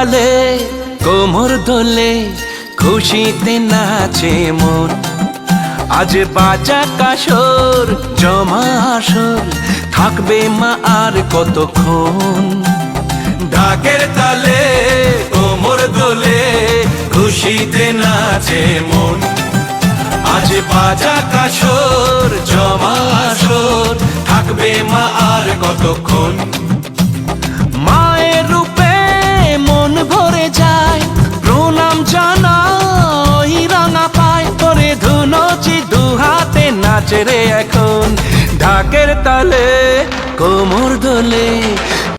তালে কোমর দোলে খুশিতে নাচে মন। আজ বাজা কাসর জমা আসর থাকবে মা আর কতক্ষণ। ঢাকের তালে কোমর দোলে খুশিতে নাচে মন। আজ বাজা কাসর জমা আসর থাকবে মা আর কতক্ষণ। মায়ের রূপে মন ভরে যায় প্রণাম জানাই রাঙা পায় করে ধুনচি দুহাতে নাচে রে এখন। ঢাকের তালে কোমর দোলে